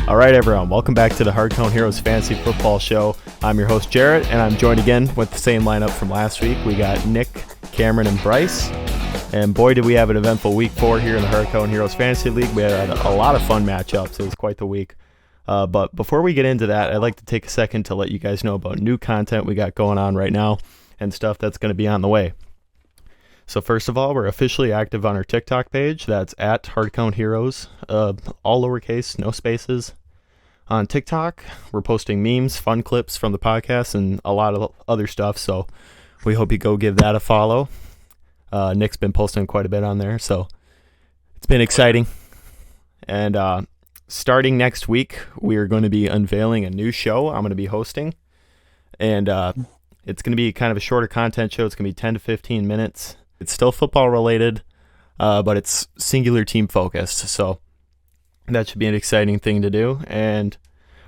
All right, everyone, welcome back to the Hardcount Heroes Fantasy Football Show. I'm your host, Jarrett, and I'm joined again with the same lineup from last week. We got Nick, Cameron, and Bryce. And boy, did we have an eventful week 4 here in the Hardcount Heroes Fantasy League. We had a lot of fun matchups. It was quite the week. But before we get into that, I'd like to take a second to let you guys know about new content we got going on right now and stuff that's going to be on the way. So first of all, we're officially active on our TikTok page. That's at Hardcount Heroes, all lowercase, no spaces. On TikTok, we're posting memes, fun clips from the podcast, and a lot of other stuff. So we hope you go give that a follow. Nick's been posting quite a bit on there, so it's been exciting. And starting next week, we are going to be unveiling a new show I'm going to be hosting. And it's going to be kind of a shorter content show. It's going to be 10 to 15 minutes. It's still football related, but it's singular team focused. So that should be an exciting thing to do. And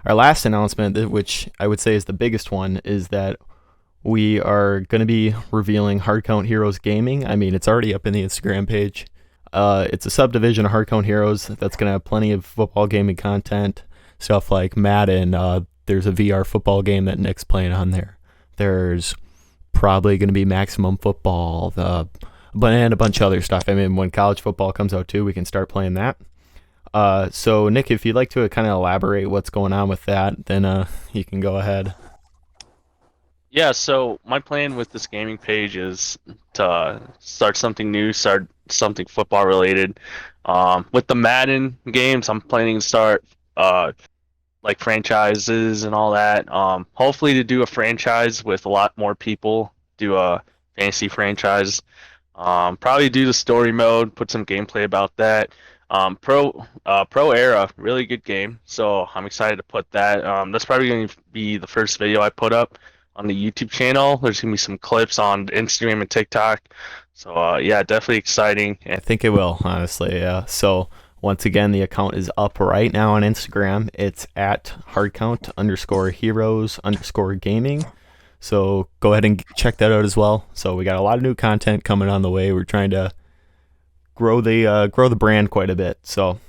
our last announcement, which I would say is the biggest one, is that we are going to be revealing Hardcount Heroes Gaming. I mean, it's already up in the Instagram page. It's a subdivision of Hardcount Heroes that's going to have plenty of football gaming content, stuff like Madden. There's a VR football game that Nick's playing on there. There's probably going to be Maximum Football, and a bunch of other stuff. I mean, when college football comes out too, we can start playing that. So Nick, if you'd like to kind of elaborate what's going on with that, then you can go ahead. Yeah, so my plan with this gaming page is to start something new, start something football related. With the Madden games, I'm planning to start like franchises and all that. Hopefully to do a franchise with a lot more people, do a fantasy franchise. Probably do the story mode, put some gameplay about that. Pro Era, really good game. So I'm excited to put that. That's probably going to be the first video I put up on the YouTube channel. There's going to be some clips on Instagram and TikTok. So yeah, definitely exciting. I think it will, honestly. Yeah. So once again, the account is up right now on Instagram. It's at Hardcount_Heroes_Gaming. So go ahead and check that out as well. So we got a lot of new content coming on the way. We're trying to grow the brand quite a bit. So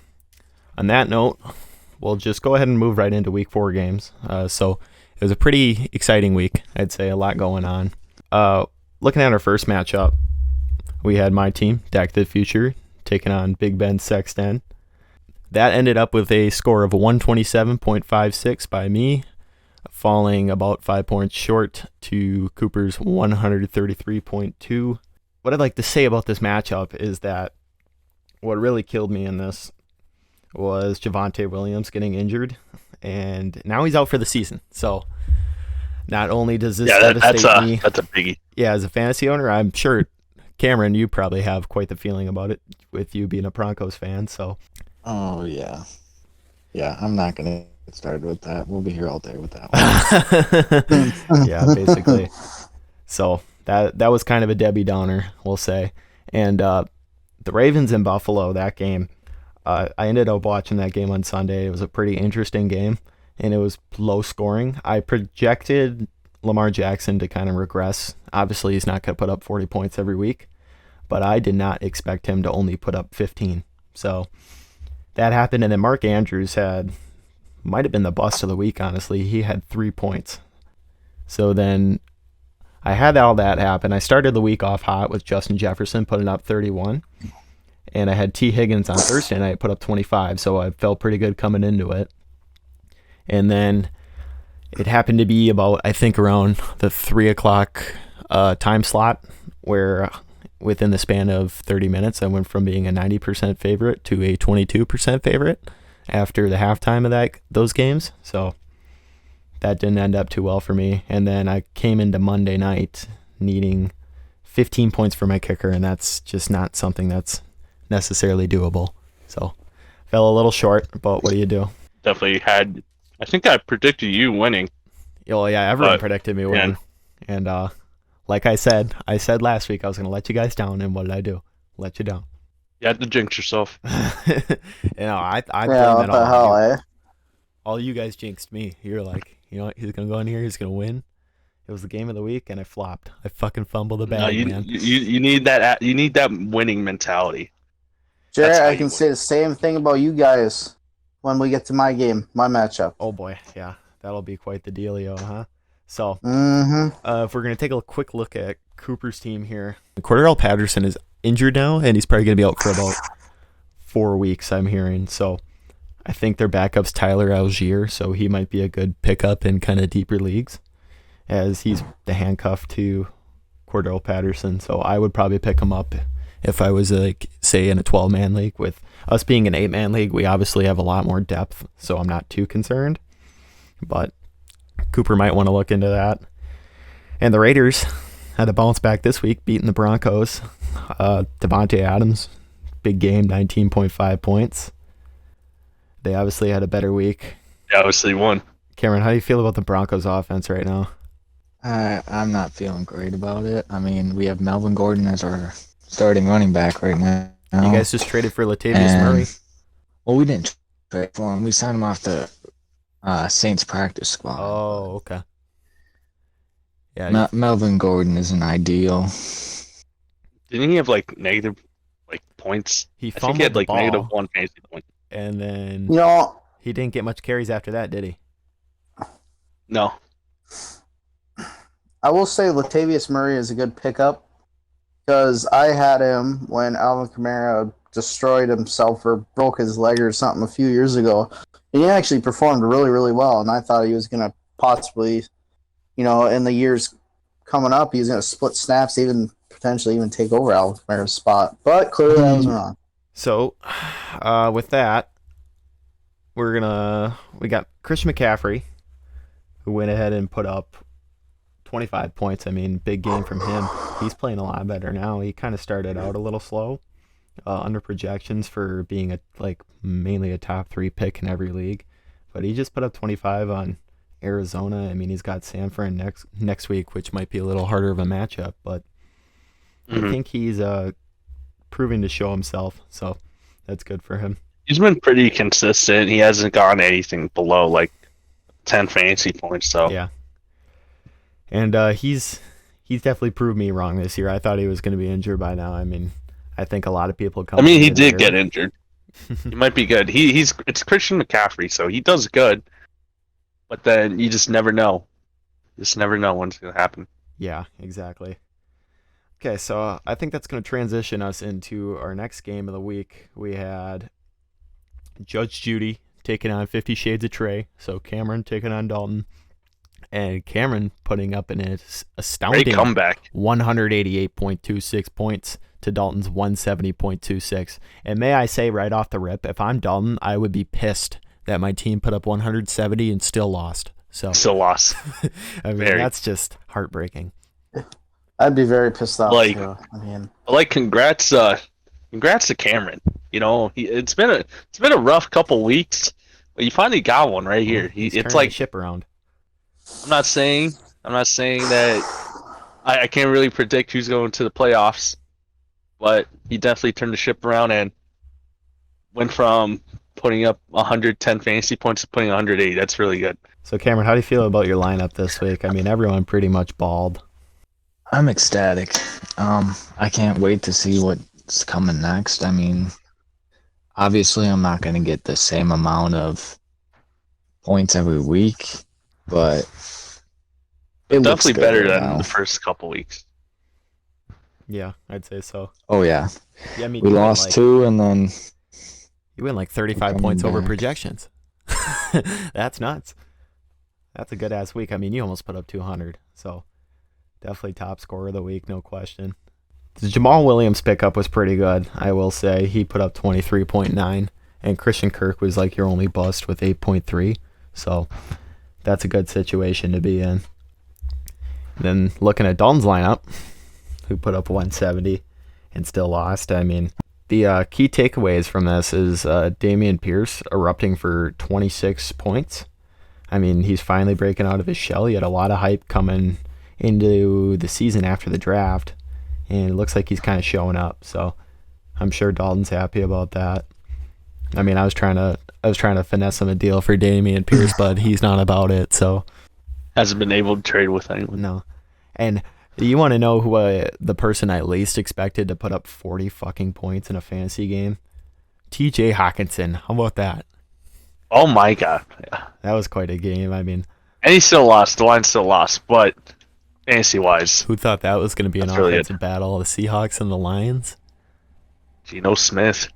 on that note, we'll just go ahead and move right into week 4 games. So it was a pretty exciting week. I'd say a lot going on. Looking at our first matchup, we had my team, Dak to the Future, taking on Big Ben Sexton. That ended up with a score of 127.56 by me, falling about 5 points short to Cooper's 133.2. What I'd like to say about this matchup is that what really killed me in this was Javonte Williams getting injured, and now he's out for the season. So not only does this devastate me, that's a biggie. Yeah, as a fantasy owner, I'm sure, Cameron, you probably have quite the feeling about it with you being a Broncos fan. So, oh yeah, I'm not gonna get started with that. We'll be here all day with that one. Yeah, basically. So that was kind of a Debbie Downer, we'll say. And the Ravens in Buffalo, that game, I ended up watching that game on Sunday. It was a pretty interesting game, and it was low scoring. I projected Lamar Jackson to kind of regress. Obviously, he's not going to put up 40 points every week, but I did not expect him to only put up 15. So that happened, and then Mark Andrews might have been the bust of the week, honestly. He had 3 points. So then I had all that happen. I started the week off hot with Justin Jefferson putting up 31. And I had T. Higgins on Thursday night put up 25, so I felt pretty good coming into it. And then it happened to be about, I think, around the 3 o'clock time slot where within the span of 30 minutes, I went from being a 90% favorite to a 22% favorite after the halftime of those games. So that didn't end up too well for me. And then I came into Monday night needing 15 points for my kicker, and that's just not something that's necessarily doable. So fell a little short, but what do you do? Definitely had, I think I predicted you winning. Oh yeah, everyone predicted me winning. And like I said last week I was going to let you guys down, and what did I do? Let you down. You had to jinx yourself. I blame what the hell, eh? All you guys jinxed me. You're like, you know what, he's going to go in here, he's going to win. It was the game of the week, and I flopped. I fucking fumbled the bag, man. You need that. You need that winning mentality. Jarrett, I can say the same thing about you guys. when we get to my game, my matchup. Oh boy, yeah, that'll be quite the dealio, huh? So, Mm-hmm. if we're gonna take a quick look at Cooper's team here, Cordell Patterson is injured now, and he's probably gonna be out for about 4 weeks. I'm hearing. So, I think their backup's Tyler Algier, so he might be a good pickup in kind of deeper leagues, as he's the handcuff to Cordell Patterson. So I would probably pick him up if I was, like, say, in a 12-man league. With us being an 8-man league, we obviously have a lot more depth, so I'm not too concerned. But Cooper might want to look into that. And the Raiders had a bounce back this week, beating the Broncos. Devontae Adams, big game, 19.5 points. They obviously had a better week. They obviously won. Cameron, how do you feel about the Broncos offense right now? I'm not feeling great about it. I mean, we have Melvin Gordon as our starting running back right now. You guys just traded for Latavius Murray. Well, we didn't trade for him. We signed him off the Saints practice squad. Oh, okay. Yeah, Melvin Gordon isn't ideal. Didn't he have negative points? He I think fumbled he had the ball, negative 1 fantasy point. and then he didn't get much carries after that, did he? No. I will say Latavius Murray is a good pickup because I had him when Alvin Kamara destroyed himself or broke his leg or something a few years ago. He actually performed really, really well, and I thought he was going to possibly, in the years coming up, he's going to split snaps, even potentially even take over Alvin Kamara's spot. But clearly I was wrong. So, with that, we got Christian McCaffrey, who went ahead and put up 25 points. I mean, big game from him. He's playing a lot better now. He kind of started out a little slow, under projections for being mainly a top 3 pick in every league, but he just put up 25 on Arizona. I mean, he's got San Fran next week, which might be a little harder of a matchup, but I think he's proving to show himself, so that's good for him. He's been pretty consistent. He hasn't gone anything below 10 fantasy points, so Yeah. And he's definitely proved me wrong this year. I thought he was going to be injured by now. I mean, I think a lot of people come. I mean, he did get injured. He might be good. It's Christian McCaffrey, so he does good. But then you just never know. You just never know when it's going to happen. Yeah, exactly. Okay, so I think that's going to transition us into our next game of the week. We had Judge Judy taking on 50 Shades of Trey. So Cameron taking on Dalton. And Cameron putting up an astounding Great comeback. 188.26 points to Dalton's 170.26. And may I say right off the rip, if I'm Dalton, I would be pissed that my team put up 170 and still lost. Still lost. I mean, that's just heartbreaking. I'd be very pissed off too. I mean, congrats to Cameron. It's been a rough couple weeks, but you finally got one right here. It's like ship around. I'm not saying that I can't really predict who's going to the playoffs, but he definitely turned the ship around and went from putting up 110 fantasy points to putting 180. That's really good. So Cameron, how do you feel about your lineup this week? I mean, everyone pretty much balled. I'm ecstatic. I can't wait to see what's coming next. I mean, obviously I'm not going to get the same amount of points every week, but it definitely looks better good than now. the first couple weeks. Yeah, I'd say so. Oh yeah. Yeah, I mean, We lost 2 and then you win 35 points over projections. That's nuts. That's a good ass week. I mean, you almost put up 200, so definitely top scorer of the week, no question. The Jamal Williams pickup was pretty good, I will say. He put up 23.9, and Christian Kirk was your only bust with 8.3, so that's a good situation to be in. Then looking at Dalton's lineup, who put up 170 and still lost. I mean, the key takeaways from this is Dameon Pierce erupting for 26 points. I mean, he's finally breaking out of his shell. He had a lot of hype coming into the season after the draft, and it looks like he's kind of showing up. So I'm sure Dalton's happy about that. I mean, I was trying to finesse him a deal for Dameon Pierce, but he's not about it. So Hasn't been able to trade with anyone. no. And you want to know who the person I least expected to put up 40 fucking points in a fantasy game? TJ Hawkinson. How about that? Oh my god. Yeah. That was quite a game. I mean, And he still lost. The Lions still lost, but fantasy-wise, who thought that was going to be an That's really offensive battle? The Seahawks and the Lions? Geno Smith.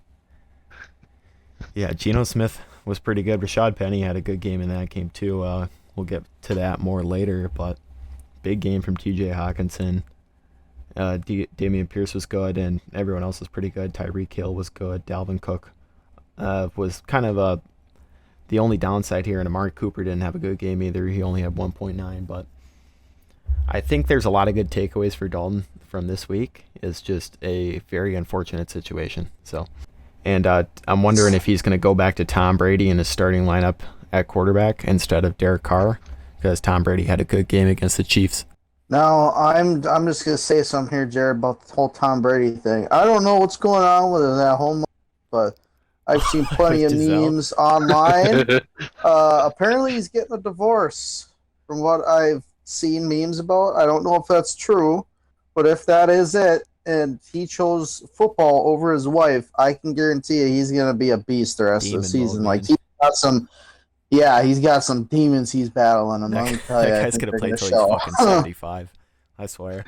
Yeah, Geno Smith was pretty good. Rashad Penny had a good game in that game, too. We'll get to that more later, but big game from TJ Hawkinson. Damian Pierce was good, and everyone else was pretty good. Tyreek Hill was good. Dalvin Cook was kind of the only downside here, and Amari Cooper didn't have a good game either. He only had 1.9, but I think there's a lot of good takeaways for Dalton from this week. It's just a very unfortunate situation. So, and I'm wondering if he's going to go back to Tom Brady in his starting lineup at quarterback instead of Derek Carr, because Tom Brady had a good game against the Chiefs. Now, I'm just gonna say something here, Jared, about the whole Tom Brady thing. I don't know what's going on with that whole, but I've seen plenty of Giselle. memes online. Apparently, he's getting a divorce, from what I've seen memes about. I don't know if that's true, but if that is it, and he chose football over his wife, I can guarantee you he's gonna be a beast the rest of Demon the season. mode, Like man. he's got some. Yeah, he's got some demons he's battling, and let me tell you, That I guy's think going to they're play gonna till he's show. fucking 75. I swear.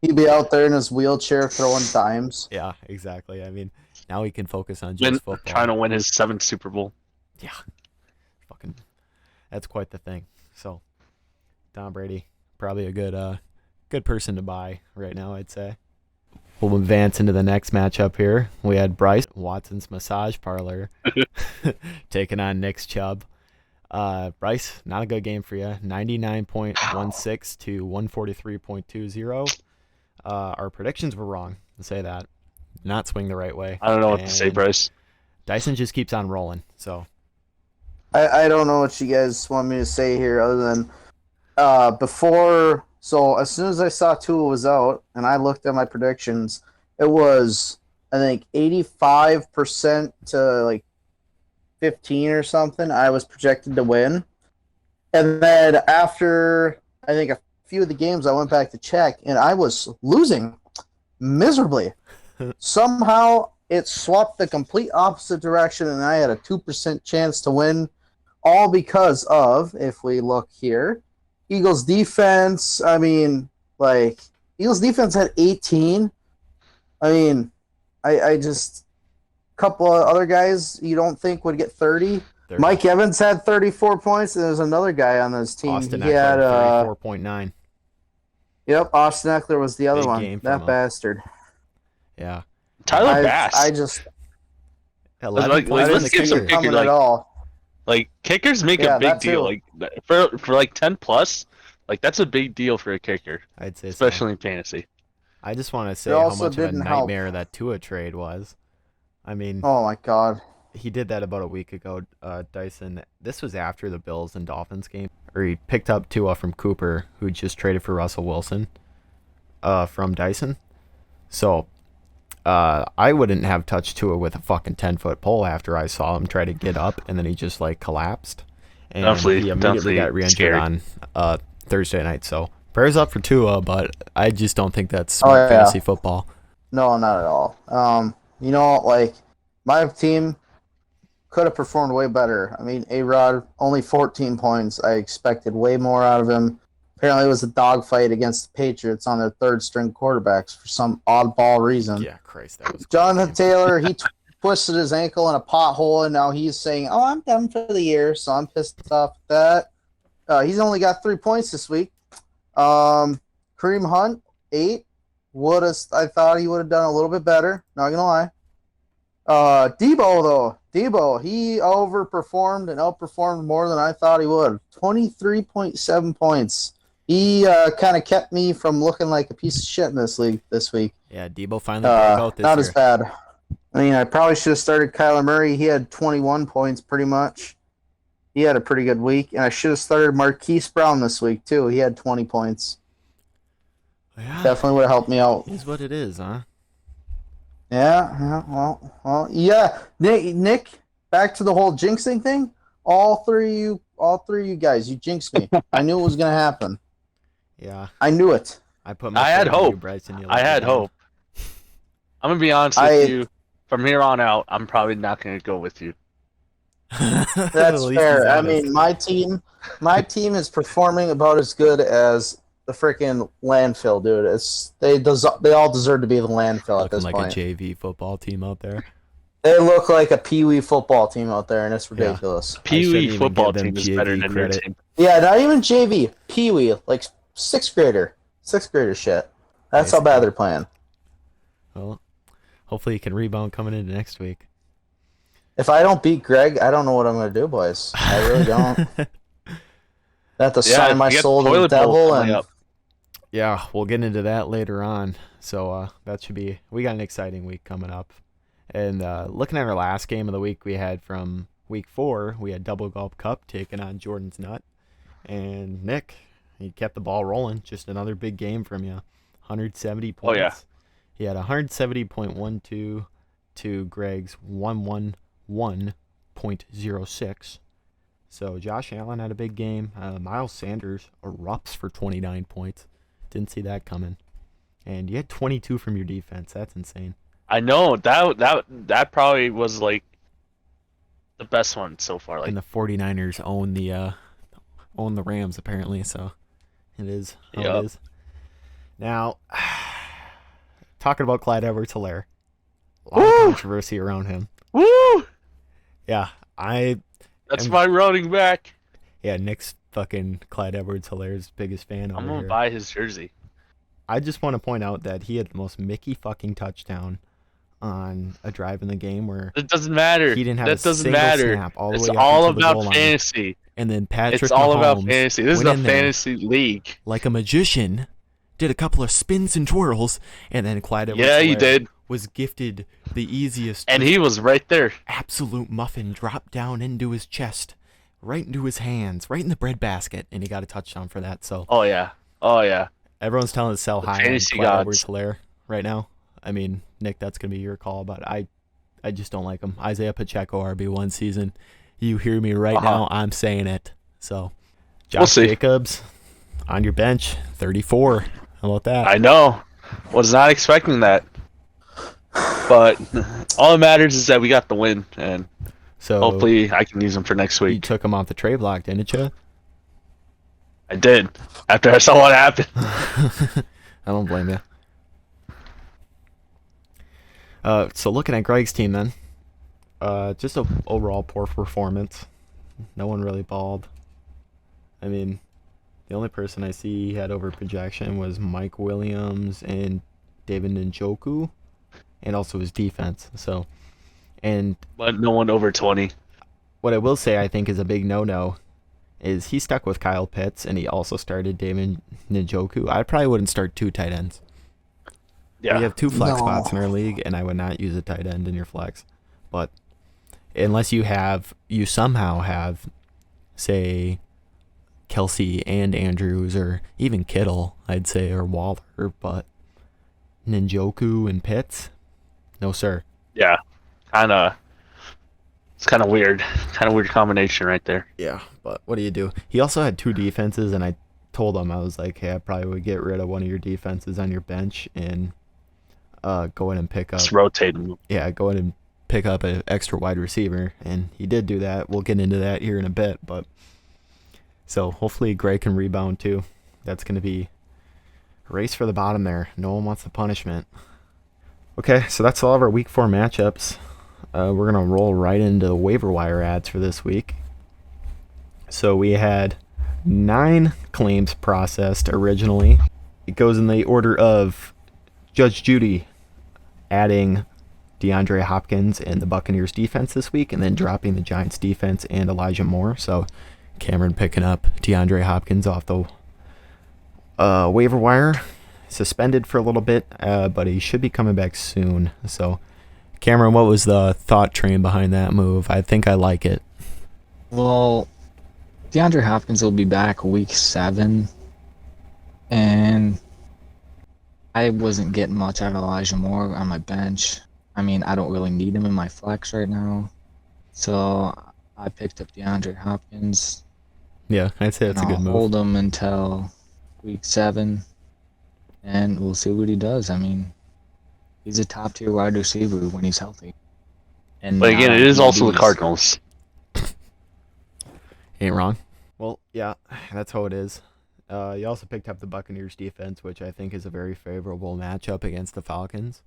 He'd be out there in his wheelchair throwing dimes. Yeah, exactly. I mean, now he can focus on Been just football. trying to win his 7th Super Bowl. Yeah. Fucking, that's quite the thing. So, Tom Brady, probably a good person to buy right now, I'd say. We'll advance into the next matchup here. We had Bryce, Watson's Massage Parlor, taking on Nick's Chubb. Bryce, not a good game for you. 99.16 to 143.20. Our predictions were wrong. I'll say that. Not swing the right way. I don't know what to say, And Bryce. Dyson just keeps on rolling. So I don't know what you guys want me to say here other than before. So as soon as I saw Tua was out and I looked at my predictions, it was I think 85% to like 15 or something. I was projected to win, and then after I think a few of the games, I went back to check and I was losing miserably. Somehow it swapped the complete opposite direction, and I had a 2% chance to win, all because of, if we look here, Eagles defense. I mean, like, Eagles defense had 18. I mean, I just, a couple of other guys you don't think would get 30. there's Mike Evans had 34 points, and there's another guy on this team. Austin He had, Eckler, 34.9. yep, Austin Eckler was the other Big one. game from That him. bastard. Yeah. Tyler Bass. I just 11 Like, points in let's the give some kicker. kicker, coming like- at all. Like, kickers make Yeah, a big that deal. too. Like for like 10 plus, like that's a big deal for a kicker, I'd say so. especially in fantasy. I just want to say It how also much of a didn't help. nightmare that Tua trade was. I mean, Oh my god. he did that about a week ago, Dyson. This was after the Bills and Dolphins game, where he picked up Tua from Cooper, who just traded for Russell Wilson from Dyson. So I wouldn't have touched Tua with a fucking 10-foot pole after I saw him try to get up, and then he just like collapsed. And he immediately got re-injured scared. on Thursday night. So prayers up for Tua, but I just don't think that's smart yeah. fantasy football. No, not at all. You know, like my team could have performed way better. I mean, A-Rod only 14 points. I expected way more out of him. Apparently, it was a dogfight against the Patriots on their third-string quarterbacks for some oddball reason. Yeah, Christ, that was Jonathan Taylor, he twisted his ankle in a pothole, and now he's saying, "Oh, I'm done for the year." So I'm pissed off at that. He's only got 3 points this week. Kareem Hunt, 8. I thought he would have done a little bit better. Not gonna lie. Debo, he overperformed and outperformed more than I thought he would. 23.7 points. He kind of kept me from looking like a piece of shit in this league this week. Yeah, Debo finally broke out this Not year. as bad. I mean, I probably should have started Kyler Murray. He had 21 points pretty much. He had a pretty good week. And I should have started Marquise Brown this week, too. He had 20 points. Yeah, Definitely would have helped me out. is what it is, huh? Yeah, well, yeah. Nick, back to the whole jinxing thing. All three of you guys, you jinxed me. I knew it was going to happen. Yeah, I knew it. I put my I had faith in you, hope. Bryce, and you I let me had down. hope. I'm gonna be honest with you. From here on out, I'm probably not gonna go with you. At That's least fair. he's I honest. mean, my team is performing about as good as the freaking landfill, dude. They all deserve to be the landfill at Looking this like a point. JV football team out there. They look like a pee-wee football team out there, and it's Yeah. ridiculous. Pee Wee even football give them team is better JV than credit. your team. Yeah, not even JV, pee-wee, like sixth grader shit. That's how bad they're playing. Well, hopefully you can rebound coming into next week. If I don't beat Greg, I don't know what I'm going to do, boys. I really don't. I have to sign my you got soul to the toilet bowl devil. coming And up. Yeah, we'll get into that later on. So that should be. We got an exciting week coming up. And looking at our last game of the week, we had from week 4, we had Double Gulp Cup taking on Jordan's Nut. And Nick, he kept the ball rolling. Just another big game from you. 170 points. Oh, yeah. He had 170.12 to Greg's 111.06. So Josh Allen had a big game. Miles Sanders erupts for 29 points. Didn't see that coming. And you had 22 from your defense. That's insane. I know that probably was like the best one so far. Like, And the 49ers own the Rams apparently, so it is how it is. Now, talking about Clyde Edwards-Helaire. A lot of controversy around him. woo! Yeah, That's my running back. Yeah, Nick's fucking Clyde Edwards-Helaire's biggest fan over I'm gonna here. buy his jersey. I just want to point out that he had the most Mickey fucking touchdown on a drive in the game where It doesn't matter. he didn't have that a doesn't single matter. snap all the It's way up all until the goal about line. fantasy. And then Patrick It's all about Mahomes fantasy. This is went a in there fantasy league. like a magician, did a couple of spins and twirls, and then Clyde Yeah, he Edwards-Helaire did. was gifted the easiest And he was right there. absolute muffin dropped down into his chest, right into his hands, right in the breadbasket, and he got a touchdown for that. So Oh yeah. everyone's telling us to sell The high on fantasy Clyde gods. Edwards-Helaire right now. I mean, Nick, that's gonna be your call, but I just don't like him. Isaiah Pacheco RB1 season. You hear me right now? I'm saying it. So, Josh We'll see. Jacobs on your bench, 34. How about that? I know. Was not expecting that. But all that matters is that we got the win, and So hopefully I can use him for next you week. took him off the trade block, didn't you? I did. After I saw what happened. I don't blame you. So looking at Greg's team then, just a overall poor performance. No one really balled. I mean, the only person I see had over projection was Mike Williams and David Njoku, and also his defense. So, and But no one over 20. what I will say I think is a big no-no is he stuck with Kyle Pitts, and he also started David Njoku. I probably wouldn't start 2 tight ends. Yeah. We have 2 flex No. spots in our league, and I would not use a tight end in your flex. But unless you somehow have, say, Kelsey and Andrews, or even Kittle, I'd say, or Waller, but Njoku and Pitts, no sir. Yeah. It's kind of weird. Kind of weird combination right there. Yeah, but what do you do? He also had 2 defenses, and I told him, I was like, hey, I probably would get rid of one of your defenses on your bench and go in and pick up. Just rotate them. Yeah, go in and pick up an extra wide receiver, and he did do that. We'll get into that here in a bit, but so hopefully Greg can rebound too. That's going to be a race for the bottom there. No one wants the punishment. Okay, so that's all of our week 4 matchups. We're going to roll right into the waiver wire ads for this week. So we had 9 claims processed originally. It goes in the order of Judge Judy adding DeAndre Hopkins and the Buccaneers defense this week, and then dropping the Giants defense and Elijah Moore. So Cameron picking up DeAndre Hopkins off the waiver wire, suspended for a little bit, but he should be coming back soon. So Cameron, what was the thought train behind that move? I think I like it. Well, DeAndre Hopkins will be back week 7, and I wasn't getting much out of Elijah Moore on my bench. I mean, I don't really need him in my flex right now, so I picked up DeAndre Hopkins. Yeah, I'd say that's a and good I'll move. hold him until week 7, and we'll see what he does. I mean, he's a top-tier wide receiver when he's healthy. And But again, now it is also the he's- Cardinals. Ain't wrong. Well, yeah, that's how it is. You also picked up the Buccaneers defense, which I think is a very favorable matchup against the Falcons.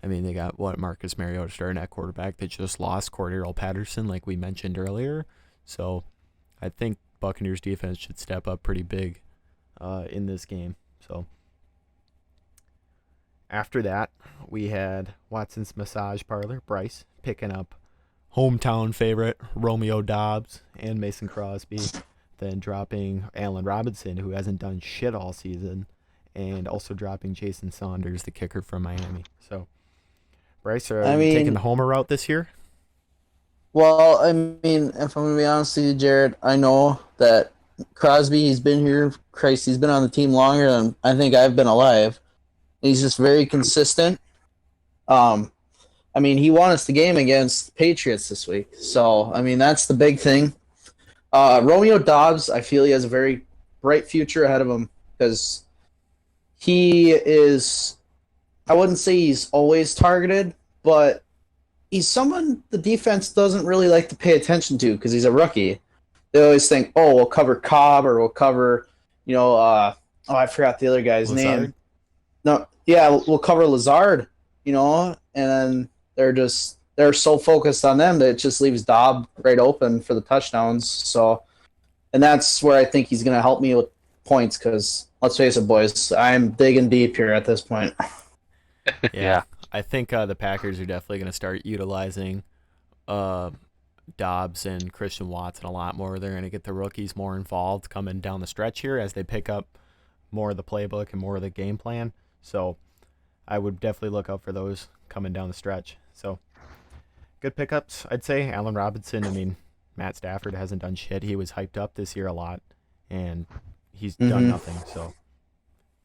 I mean, they got Marcus Mariota starting at quarterback. They just lost Cordero Patterson, like we mentioned earlier. So I think Buccaneers defense should step up pretty big in this game. So after that, we had Watson's Massage Parlor, Bryce, picking up hometown favorite Romeo Doubs and Mason Crosby, then dropping Allen Robinson, who hasn't done shit all season, and also dropping Jason Saunders, the kicker from Miami. So, Bryce, are you taking the homer route this year? Well, I mean, if I'm going to be honest with you, Jarrett, I know that Crosby, he's been here. Christ, he's been on the team longer than I think I've been alive. He's just very consistent. I mean, he won us the game against the Patriots this week. So, I mean, that's the big thing. Romeo Doubs, I feel he has a very bright future ahead of him because he is, I wouldn't say he's always targeted, but he's someone the defense doesn't really like to pay attention to because he's a rookie. They always think, oh, we'll cover Cobb or we'll cover, I forgot the other guy's name. No, yeah, we'll cover Lazard, and then they're so focused on them that it just leaves Dobb right open for the touchdowns. So, and that's where I think he's going to help me with points because, let's face it, boys, I'm digging deep here at this point. Yeah. I think the Packers are definitely going to start utilizing Dobbs and Christian Watson a lot more. They're going to get the rookies more involved coming down the stretch here as they pick up more of the playbook and more of the game plan. So I would definitely look out for those coming down the stretch. So good pickups, I'd say. Allen Robinson, I mean, Matt Stafford hasn't done shit. He was hyped up this year a lot, and he's done nothing. So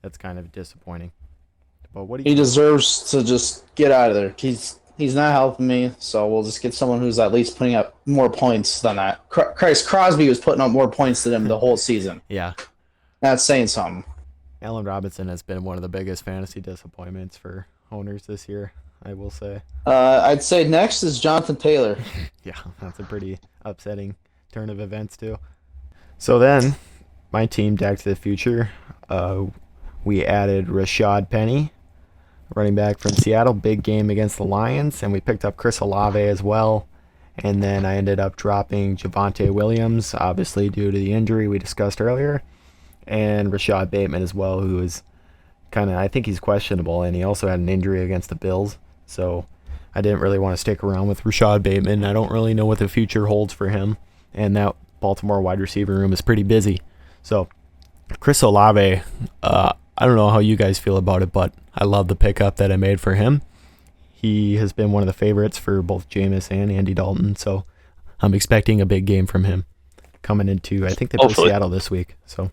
that's kind of disappointing. But what do you He deserves to just get out of there. He's not helping me, so we'll just get someone who's at least putting up more points than that. Christ, Crosby was putting up more points than him the whole season. Yeah. That's saying something. Allen Robinson has been one of the biggest fantasy disappointments for owners this year, I will say. I'd say next is Jonathan Taylor. Yeah, that's a pretty upsetting turn of events, too. So then, my team, Back to the Future, we added Rashad Penny, running back from Seattle, big game against the Lions, and we picked up Chris Olave as well. And then I ended up dropping Javonte Williams, obviously due to the injury we discussed earlier, and Rashad Bateman as well, who is I think he's questionable, and he also had an injury against the Bills. So I didn't really want to stick around with Rashad Bateman. I don't really know what the future holds for him, and that Baltimore wide receiver room is pretty busy. So Chris Olave, I don't know how you guys feel about it, but I love the pickup that I made for him. He has been one of the favorites for both Jameis and Andy Dalton, so I'm expecting a big game from him coming into, I think they play Seattle this week. So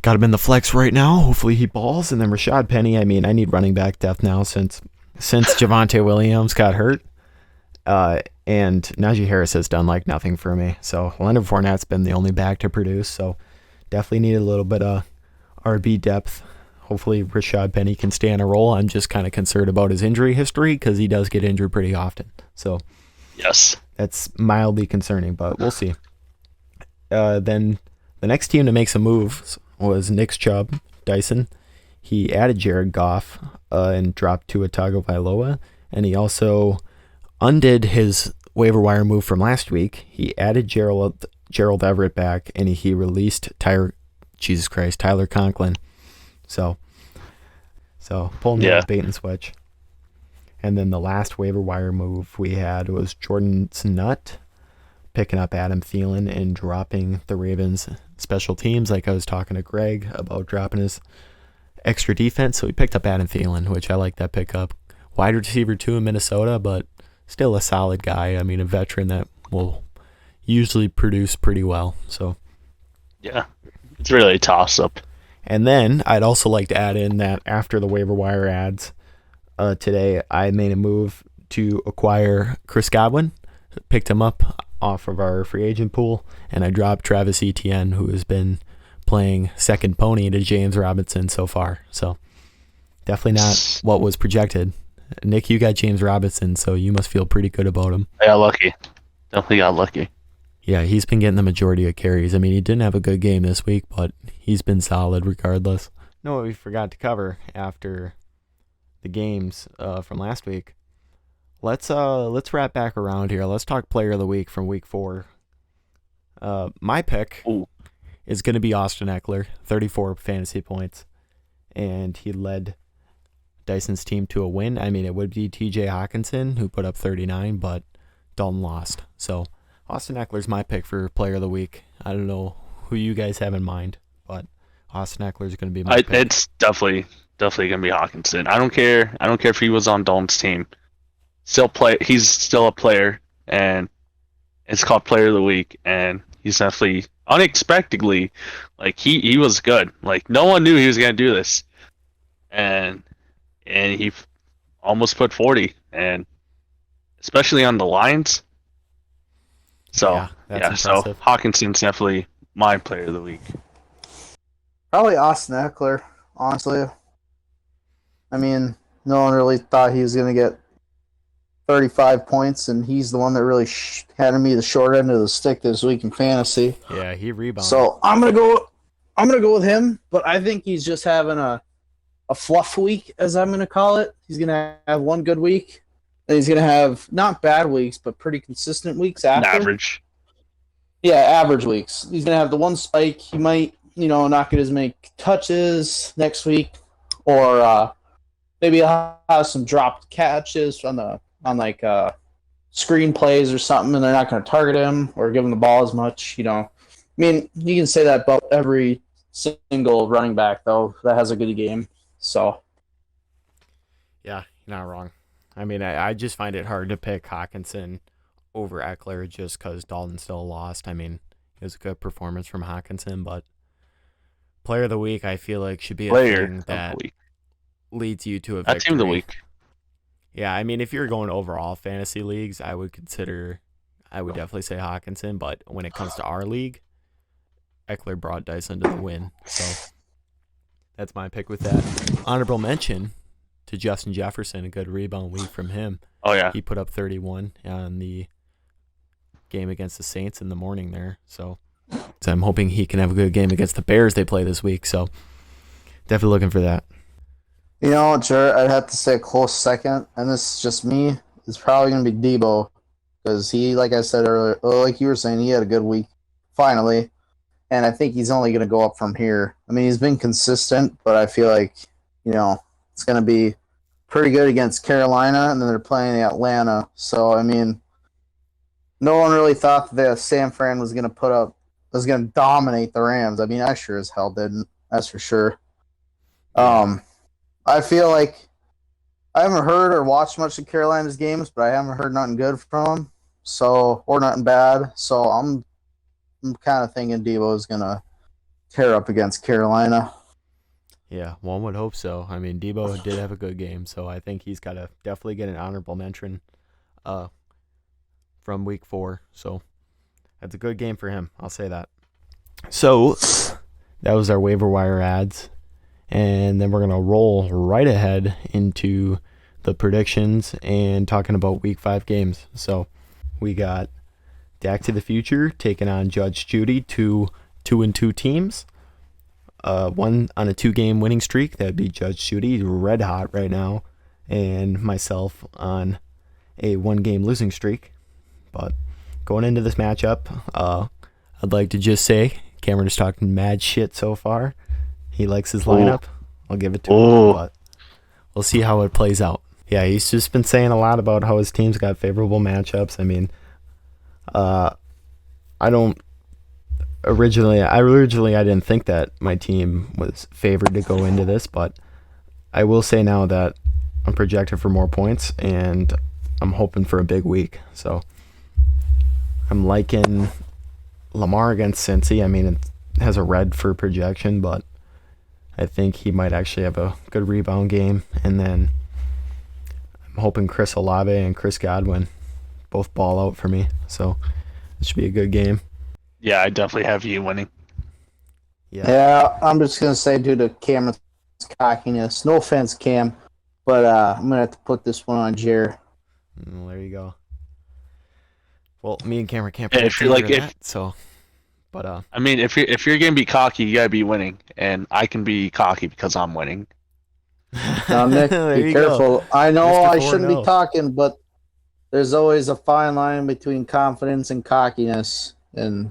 got him in the flex right now. Hopefully he balls. And then Rashad Penny, I mean, I need running back depth now since Javonte Williams got hurt. And Najee Harris has done like nothing for me. So Leonard Fournette's been the only back to produce, so definitely need a little bit of RB depth. Hopefully Rashad Penny can stay on a roll. I'm just kind of concerned about his injury history because he does get injured pretty often. So yes, that's mildly concerning, but we'll see. Then the next team to make some moves was Nick's Chubb, Dyson. He added Jared Goff and dropped Tua Tagovailoa, and he also undid his waiver wire move from last week. He added Gerald Everett back, and he released Tyler Conklin. So pulling the bait and switch. And then the last waiver wire move we had was Jordan Snutt picking up Adam Thielen and dropping the Ravens special teams, like I was talking to Greg about dropping his extra defense. So he picked up Adam Thielen, which I like that pickup. Wide receiver 2 in Minnesota, but still a solid guy. I mean, a veteran that will usually produce pretty well. So yeah, it's really a toss-up. And then I'd also like to add in that after the waiver wire ads today, I made a move to acquire Chris Godwin, picked him up off of our free agent pool, and I dropped Travis Etienne, who has been playing second pony to James Robinson so far. So definitely not what was projected. Nick, you got James Robinson, so you must feel pretty good about him. I got lucky. Definitely got lucky. Yeah, he's been getting the majority of carries. I mean, he didn't have a good game this week, but he's been solid regardless. No, what we forgot to cover after the games from last week. Let's wrap back around here. Let's talk player of the week from week 4. My pick is going to be Austin Eckler, 34 fantasy points, and he led Dyson's team to a win. I mean, it would be TJ Hawkinson who put up 39, but Dalton lost. So Austin Eckler's my pick for player of the week. I don't know who you guys have in mind, but Austin Eckler's going to be my pick. It's definitely gonna be Hawkinson. I don't care if he was on Dalton's team. He's still a player, and it's called player of the week. And he's definitely unexpectedly, like he was good. Like no one knew he was gonna do this, and he almost put 40, and especially on the lines. So so Hawkinson's definitely my player of the week. Probably Austin Eckler, honestly. I mean, no one really thought he was going to get 35 points, and he's the one that really handed me the short end of the stick this week in fantasy. Yeah, he rebounded. So I'm gonna go with him, but I think he's just having a fluff week, as I'm gonna call it. He's gonna have one good week, and he's gonna have not bad weeks, but pretty consistent weeks after. Average. Yeah, average weeks. He's gonna have the one spike. He might, not get as many touches next week, or maybe he'll have some dropped catches on screen plays or something, and they're not going to target him or give him the ball as much. I mean, you can say that about every single running back though that has a good game. So, yeah, you're not wrong. I mean, I just find it hard to pick Hawkinson over Eckler just because Dalton still lost. I mean, it was a good performance from Hawkinson, but player of the week I feel like should be a thing that leads you to a victory. Team of the week. Yeah, I mean, if you're going overall fantasy leagues, I would definitely say Hawkinson, but when it comes to our league, Eckler brought Dyson to the win. So that's my pick with that. Honorable mention to Justin Jefferson, a good rebound week from him. Oh, yeah. He put up 31 on the game against the Saints in the morning there. So I'm hoping he can have a good game against the Bears they play this week. So definitely looking for that. Jarrett, I'd have to say a close second, and this is just me. It's probably going to be Debo, because he, like I said earlier, like you were saying, he had a good week, finally, and I think he's only going to go up from here. I mean, he's been consistent, but I feel like, it's going to be pretty good against Carolina, and then they're playing Atlanta. So, I mean, no one really thought that San Fran was going to dominate the Rams. I mean, I sure as hell didn't. That's for sure. I feel like I haven't heard or watched much of Carolina's games, but I haven't heard nothing good from them, or nothing bad. So I'm kind of thinking Debo is gonna tear up against Carolina. Yeah, one would hope so. I mean, Debo did have a good game, so I think he's got to definitely get an honorable mention from week 4. So that's a good game for him. I'll say that. So that was our waiver wire ads. And then we're going to roll right ahead into the predictions and talking about week 5 games. So we got Dak to the Future taking on Judge Judy, 2-2 teams. One on a 2-game winning streak. That would be Judge Judy, red hot right now. And myself on a 1-game losing streak. But going into this matchup, I'd like to just say Cameron is talking mad shit so far. He likes his lineup. I'll give it to him, but we'll see how it plays out. Yeah, he's just been saying a lot about how his team's got favorable matchups. I mean, I didn't think that my team was favored to go into this, but I will say now that I'm projected for more points, and I'm hoping for a big week. So I'm liking Lamar against Cincy. I mean, it has a red for projection, but I think he might actually have a good rebound game. And then I'm hoping Chris Olave and Chris Godwin both ball out for me. So it should be a good game. Yeah, I definitely have you winning. Yeah, I'm just going to say due to Cameron's cockiness, no offense, Cam, but I'm going to have to put this one on Jarrett. Well, there you go. Well, me and Cameron can't And predict if you're like, that, so. But I mean, if you're gonna be cocky, you gotta be winning, and I can be cocky because I'm winning. Now, Nick, there be you careful. go. I know Mr. I shouldn't be 4-0. talking, but there's always a fine line between confidence and cockiness, and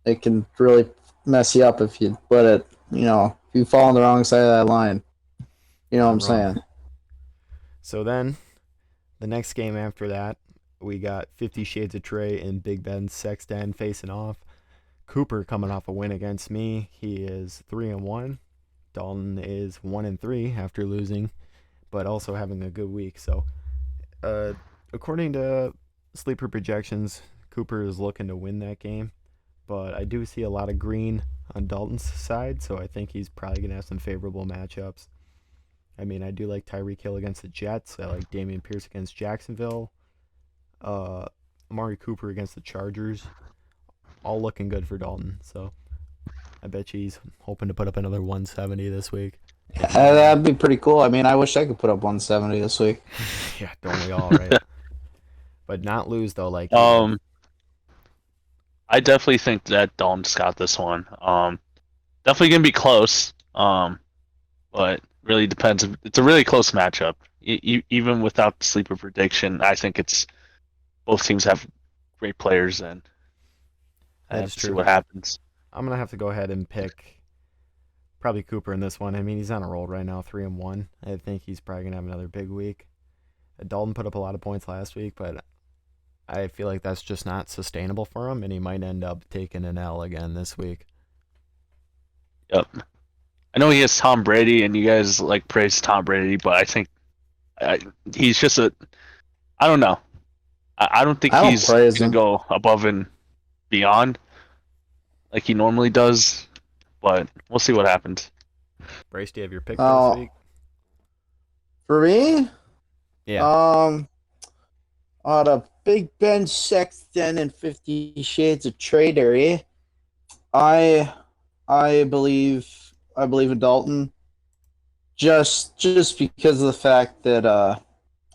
it can really mess you up if you let it. If you fall on the wrong side of that line. You know what I'm Not wrong. saying? So then, the next game after that, we got 50 Shades of Trey and Big Ben Sexton facing off. Cooper coming off a win against me. He is 3-1. Dalton is 1-3 after losing, but also having a good week. So, according to sleeper projections, Cooper is looking to win that game, but I do see a lot of green on Dalton's side, so I think he's probably gonna have some favorable matchups. I mean, I do like Tyreek Hill against the Jets. I like Dameon Pierce against Jacksonville. Amari Cooper against the Chargers. All looking good for Dalton. So I bet you he's hoping to put up another 170 this week. That'd be pretty cool. I mean, I wish I could put up 170 this week. Yeah, don't we all, right? But not lose, though. Like, I definitely think that Dalton's got this one. Definitely gonna be close. But really depends. It's a really close matchup. Even without the sleeper prediction, I think it's both teams have great players, and I That have is to see true. what happens. I'm going to have to go ahead and pick probably Cooper in this one. I mean, he's on a roll right now, 3-1. I think he's probably going to have another big week. Dalton put up a lot of points last week, but I feel like that's just not sustainable for him, and he might end up taking an L again this week. Yep. I know he has Tom Brady, and you guys like praise Tom Brady, but I think he's just a. I don't know. I don't think he's praise gonna him. go above and beyond like he normally does, but we'll see what happens. Bryce, do you have your pick for this week? For me, Yeah. out of Big Ben Sexton and 50 Shades of Trey, I believe in Dalton, just because of the fact that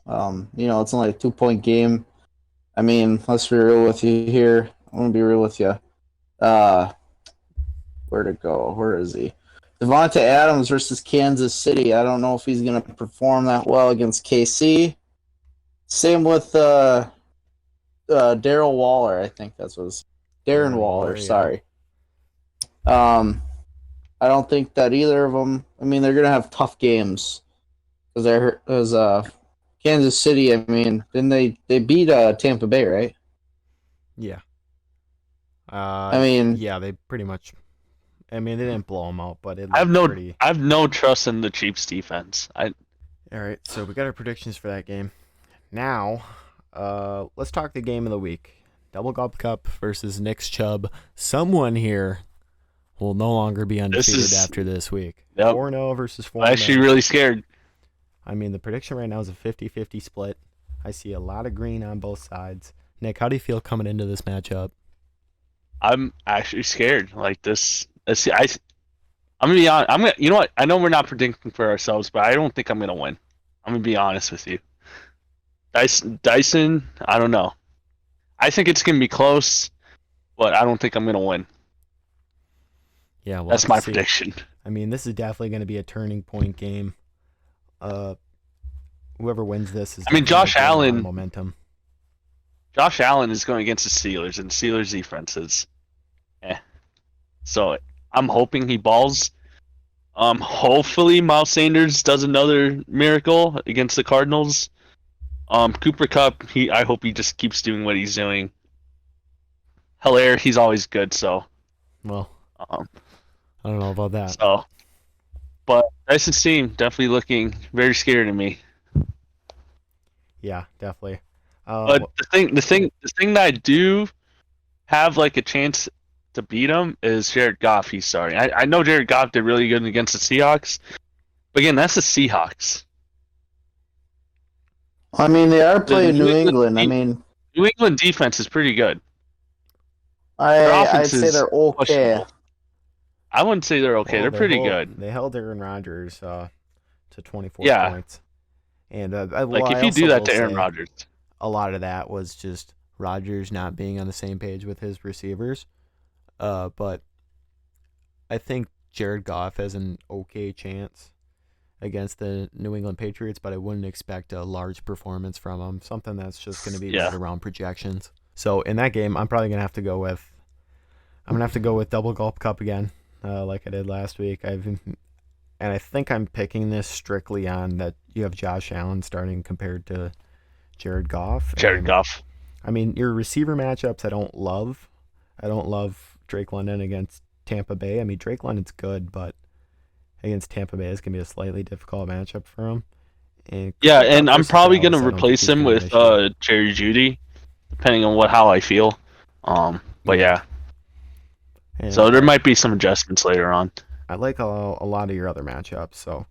it's only a 2-point game. I mean, let's be real with you here. I'm gonna be real with you. Where'd it go? Where is he? Devontae Adams versus Kansas City. I don't know if he's gonna perform that well against KC. Same with Darren Waller. I think that's what it was. Darren Waller. Yeah. Sorry. I don't think that either of them. I mean, they're gonna have tough games because Kansas City. I mean, then they beat Tampa Bay, right? Yeah. I mean, yeah, they pretty much. I mean, they didn't blow them out, but it I have looked pretty. I have no trust in the Chiefs defense. All right, so we got our predictions for that game. Now, let's talk the game of the week. Double Gulp Cup versus Nick's Chubb. Someone here will no longer be undefeated after this week. Yep. 4-0 versus 4-0. I'm actually really scared. I mean, the prediction right now is a 50-50 split. I see a lot of green on both sides. Nick, how do you feel coming into this matchup? I'm actually scared. Like this. I'm gonna be honest. You know what? I know we're not predicting for ourselves, but I don't think I'm gonna win. I'm gonna be honest with you. Dyson, I don't know. I think it's gonna be close, but I don't think I'm gonna win. Yeah, well, that's my prediction. I mean, this is definitely going to be a turning point game. Whoever wins this is. I mean, Josh Allen. Momentum. Josh Allen is going against the Steelers, and the Steelers defense is, So I'm hoping he balls. Hopefully Miles Sanders does another miracle against the Cardinals. Cooper Kupp, I hope he just keeps doing what he's doing. Helaire, he's always good, so. Well, I don't know about that. So, but Dyson's team definitely looking very scary to me. Yeah, definitely. But the thing that I do have like a chance to beat him is Jared Goff. He's starting. I know Jared Goff did really good against the Seahawks, but again, that's the Seahawks. I mean, they are playing New England. I mean, New England defense is pretty good. I'd say they're okay. I wouldn't say they're okay. They're pretty good. They held Aaron Rodgers to 24 points. And if you do that to Aaron Rodgers, a lot of that was just Rodgers not being on the same page with his receivers. But I think Jared Goff has an okay chance against the New England Patriots, but I wouldn't expect a large performance from him. Something that's just going to be right around projections. So in that game, I'm probably going to have to go with double gulp cup again, like I did last week. And I think I'm picking this strictly on that you have Josh Allen starting compared to Jared Goff. Goff. I mean, your receiver matchups I don't love. I don't love Drake London against Tampa Bay. I mean, Drake London's good, but against Tampa Bay, it's going to be a slightly difficult matchup for him. And I'm probably going to replace him with Jerry Jeudy, depending on how I feel. But yeah. And so there might be some adjustments later on. I like a lot of your other matchups, so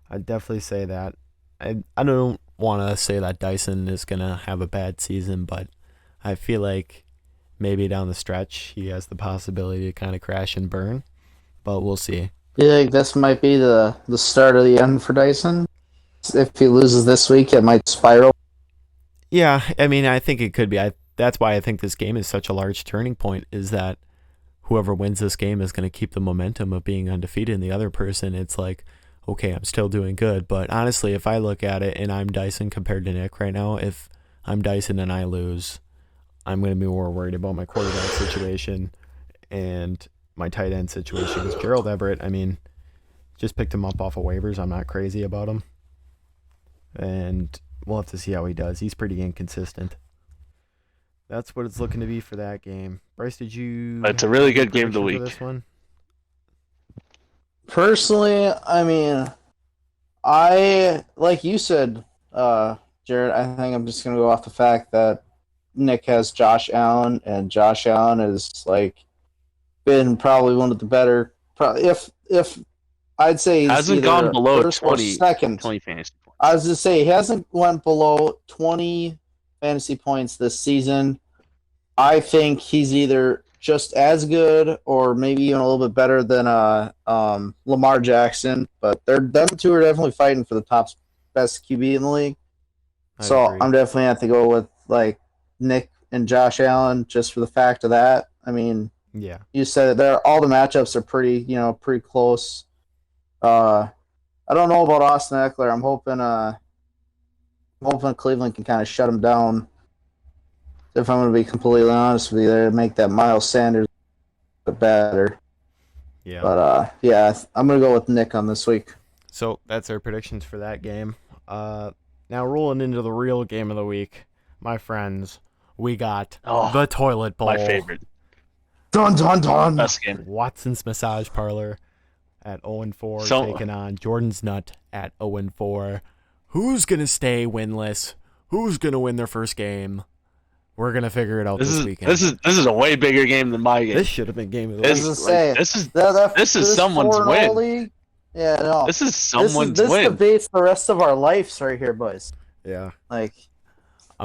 I'd definitely say that. I don't want to say that Dyson is going to have a bad season, but I feel like maybe down the stretch he has the possibility to kind of crash and burn, but we'll see. You think this might be the start of the end for Dyson? If he loses this week, it might spiral. Yeah, I mean, I think it could be. That's why I think this game is such a large turning point, is that whoever wins this game is going to keep the momentum of being undefeated, and the other person, it's like, okay, I'm still doing good. But honestly, if I look at it and I'm Dyson compared to Nick right now, if I'm Dyson and I lose, I'm going to be more worried about my quarterback situation and my tight end situation. Because Gerald Everett, I mean, just picked him up off of waivers. I'm not crazy about him. And we'll have to see how he does. He's pretty inconsistent. That's what it's looking to be for that game. Bryce, did you... It's a really good game of the week. This one? Personally, I mean, I, like you said, Jarrett, I think I'm just going to go off the fact that Nick has Josh Allen, and Josh Allen has, been probably one of the better... If I'd say he's hasn't gone below 20 fantasy points. I was going to say, he hasn't went below 20 fantasy points this season. I think he's either just as good or maybe even a little bit better than Lamar Jackson. But them two are definitely fighting for the top best QB in the league. So I'm definitely have to go with Nick and Josh Allen just for the fact of that. I mean, yeah, you said that all the matchups are pretty close. I don't know about Austin Eckler. I'm hoping Cleveland can kind of shut him down. If I'm going to be completely honest with you, to make that Miles Sanders a bit better. Yeah. But I'm going to go with Nick on this week. So that's our predictions for that game. Now rolling into the real game of the week, my friends, we got the Toilet Bowl. My favorite. Dun dun dun. Best game. Watson's Massage Parlor at 0-4, taking on Jordan's Nut at 0-4. Who's going to stay winless? Who's going to win their first game? We're going to figure it out this weekend. This is a way bigger game than my game. This should have been game of the week. This is someone's win. League? Yeah, no. This is someone's win. This debates the rest of our lives right here, boys. Yeah. I'm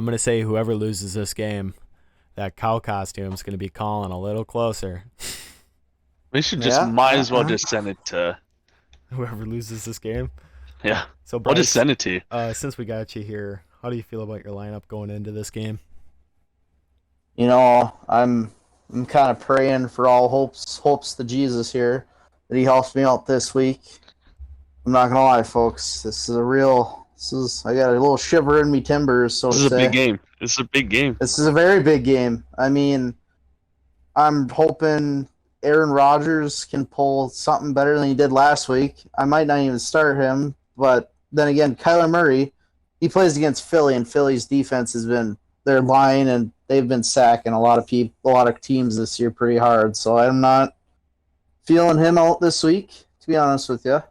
going to say whoever loses this game, that cow costume is going to be calling a little closer. We should might as well just send it to whoever loses this game. Yeah. So Bryce, I'll just send it to you. Since we got you here, how do you feel about your lineup going into this game? I'm kind of praying for all hopes to Jesus here that he helps me out this week. I'm not gonna lie, folks. I got a little shiver in me timbers. So this is a big game. This is a big game. This is a very big game. I mean, I'm hoping Aaron Rodgers can pull something better than he did last week. I might not even start him, but then again, Kyler Murray, he plays against Philly, and Philly's defense has been their line, and they've been sacking a lot of teams this year pretty hard. So I'm not feeling him out this week, to be honest with you.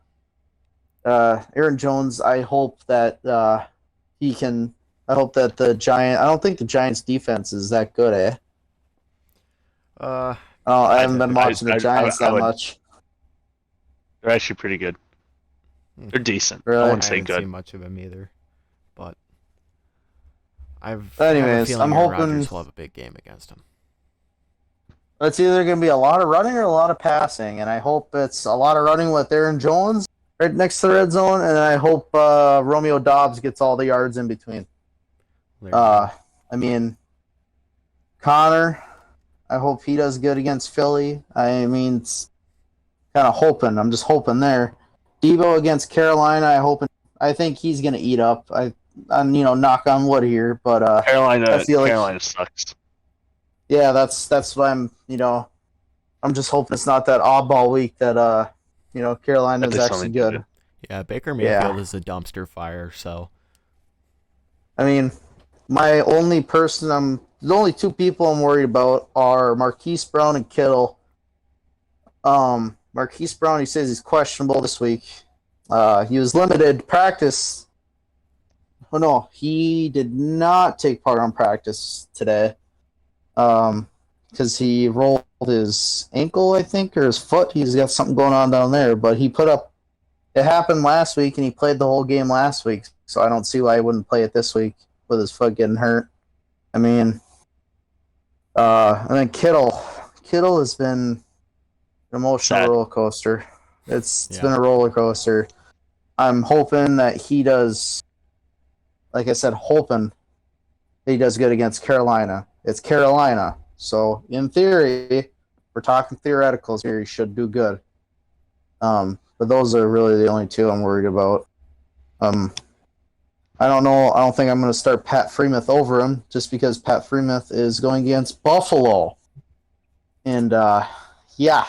Aaron Jones, I hope that he can. I hope that the Giants. I don't think the Giants' defense is that good, eh? I haven't been watching the Giants that much. They're actually pretty good. They're decent. Really? I wouldn't say good. I haven't seen much of them either, but Anyways, I'm hoping Rodgers will have a big game against him. It's either going to be a lot of running or a lot of passing, and I hope it's a lot of running with Aaron Jones right next to the red zone, and I hope Romeo Doubs gets all the yards in between. I mean, Connor, I hope he does good against Philly. I mean, it's kind of hoping. I'm just hoping there. Debo against Carolina. I think he's gonna eat up. I'm knock on wood here, but I feel like Carolina sucks. yeah, that's what I'm just hoping it's not that oddball week that Carolina's actually good. Yeah, Baker Mayfield is a dumpster fire, so I mean, the only two people I'm worried about are Marquise Brown and Kittle. Marquise Brown, he says he's questionable this week. He was limited practice. Oh no, he did not take part on practice today. Because he rolled his ankle, I think, or his foot. He's got something going on down there. But it happened last week, and he played the whole game last week. So I don't see why he wouldn't play it this week with his foot getting hurt. I mean, and then Kittle has been an emotional roller coaster. It's been a roller coaster. I'm hoping that he does, like I said, hoping that he does good against Carolina. It's Carolina. So, in theory, we're talking theoreticals here, he should do good. But those are really the only two I'm worried about. I don't know. I don't think I'm going to start Pat Freemuth over him just because Pat Freemuth is going against Buffalo. And, yeah,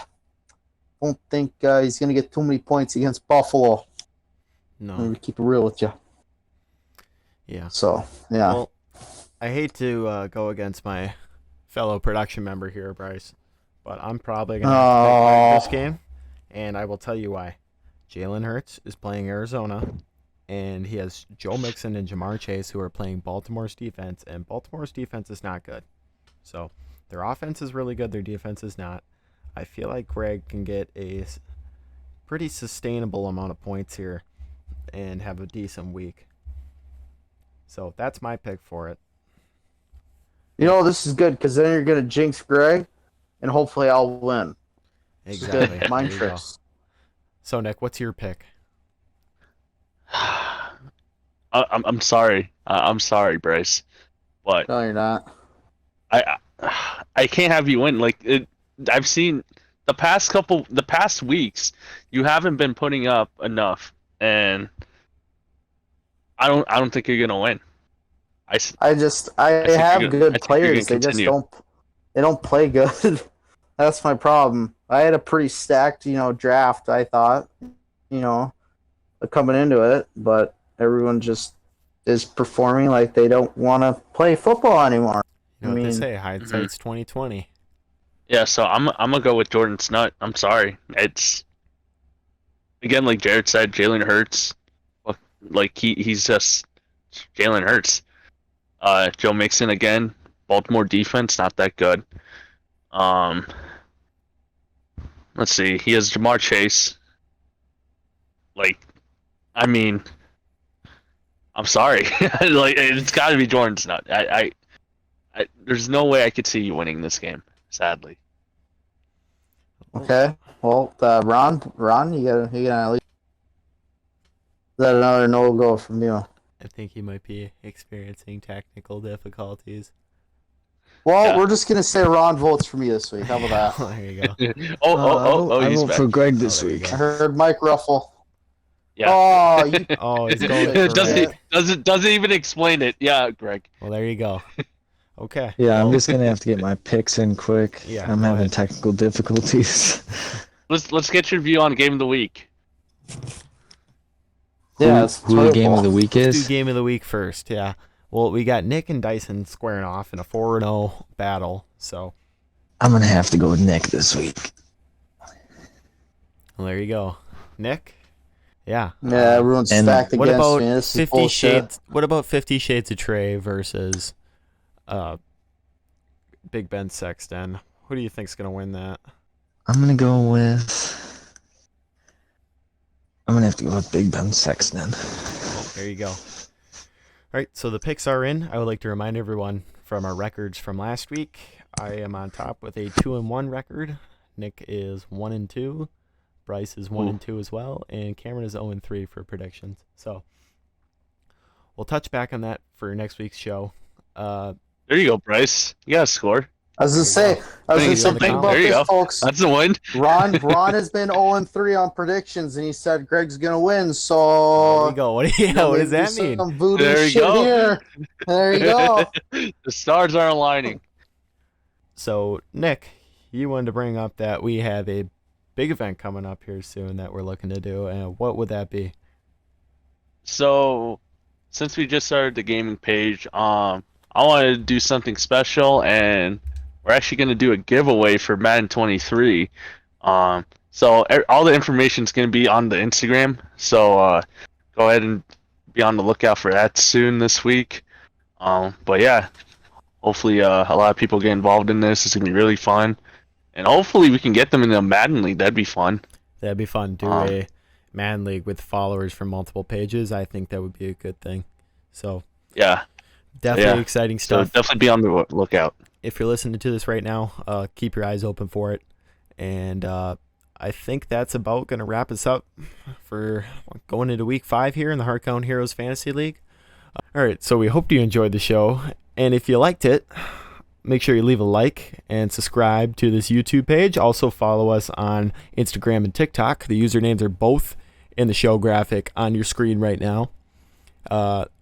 don't think he's going to get too many points against Buffalo. No. I'm going to keep it real with you. Yeah. So, yeah. Well, I hate to go against my fellow production member here, Bryce, but I'm probably going to pick this game, and I will tell you why. Jalen Hurts is playing Arizona, and he has Joe Mixon and Jamar Chase who are playing Baltimore's defense, and Baltimore's defense is not good. So their offense is really good, their defense is not. I feel like Greg can get a pretty sustainable amount of points here and have a decent week. So that's my pick for it. This is good because then you're going to jinx Greg, and hopefully I'll win. Exactly. Good. Mind tricks. So, Nick, what's your pick? I'm sorry. I'm sorry, Bryce, but No, you're not. I can't have you win. I've seen the past weeks, you haven't been putting up enough, and I don't think you're gonna win. I have good players. They just don't play good. That's my problem. I had a pretty stacked, draft, I thought, coming into it, but everyone just is performing like they don't want to play football anymore. What they say, hindsight's 20/20. Yeah, so I'm gonna go with Jordan Snutt. I'm sorry. It's again, like Jarrett said, Jalen Hurts. Like he's just Jalen Hurts. Joe Mixon again. Baltimore defense not that good. Let's see. He has Jamar Chase. I'm sorry. It's got to be Jordan Snutt. I there's no way I could see you winning this game. Sadly. Okay. Well, Ron, you gotta at least. Is that another no go from you? I think he might be experiencing technical difficulties. Well, we're just gonna say Ron votes for me this week. How about that? There you go. I vote for Greg this week. I heard Mike Ruffle. Yeah. He's going for doesn't even explain it. Yeah, Greg. Well, there you go. Okay. Yeah, I'm just gonna have to get my picks in quick. Yeah, I'm having technical difficulties. Let's get your view on game of the week. Yeah, who the game of the week Let's is? do game of the week first. Yeah. Well, we got Nick and Dyson squaring off in a 4-0 battle. So I'm gonna have to go with Nick this week. well, there you go, Nick. Yeah. Yeah, everyone's stacked what against about me. This is 50 bullshit. Shades? What about 50 Shades of Trey versus Big Ben Sexton? Who do you think's gonna win that? I'm gonna have to go with Big Ben Sexton. There you go. All right, so the picks are in. I would like to remind everyone from our records from last week. I am on top with a 2-1 record. Nick is 1-2. Bryce is 1-2 as well, and Cameron is 0-3 for predictions. So we'll touch back on that for next week's show. There you go, Bryce. You got to score. I was gonna say, think about There you this, go. folks. That's a win. Ron has been 0-3 on predictions, and he said Greg's gonna win. There So we go. What does that mean? Some voodoo There you shit go. here. There you go. The stars are aligning. So, Nick, you wanted to bring up that we have a big event coming up here soon that we're looking to do, and what would that be? So, since we just started the gaming page, I wanted to do something special, and we're actually going to do a giveaway for Madden 23. So all the information is going to be on the Instagram. So go ahead and be on the lookout for that soon this week. But yeah, hopefully a lot of people get involved in this. It's going to be really fun, and hopefully we can get them in the Madden League. That'd be fun. That'd be fun. Do a Man League with followers from multiple pages. I think that would be a good thing. So Yeah. definitely exciting So stuff. definitely be on the lookout. If you're listening to this right now, keep your eyes open for it. And I think that's about going to wrap us up for going into week 5 here in the Hardcount Heroes Fantasy League. All right, so we hope you enjoyed the show. And if you liked it, make sure you leave a like and subscribe to this YouTube page. Also follow us on Instagram and TikTok. The usernames are both in the show graphic on your screen right now.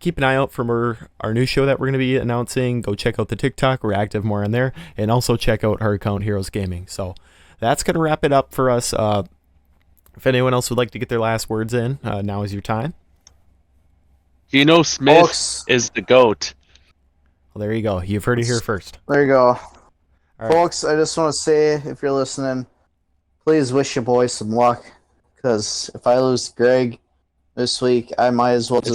Keep an eye out for our new show that we're going to be announcing. Go check out the TikTok. We're active more on there. And also check out Hardcount Heroes Gaming. So that's going to wrap it up for us. If anyone else would like to get their last words in, now is your time. Geno Smith Folks. is the GOAT. Well, there you go. You've heard it here first. There you go. All right. Folks, I just want to say, if you're listening, please wish your boy some luck. Because if I lose to Greg this week, I might as well go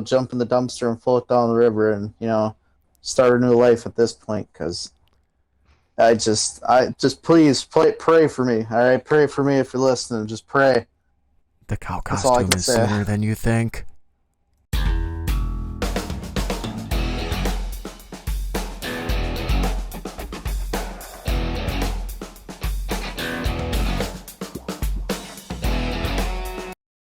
jump in the dumpster and float down the river and, start a new life at this point. Because I just please pray for me. All right, pray for me if you're listening. Just pray. The cow That's all I costume can is say. sooner than you think.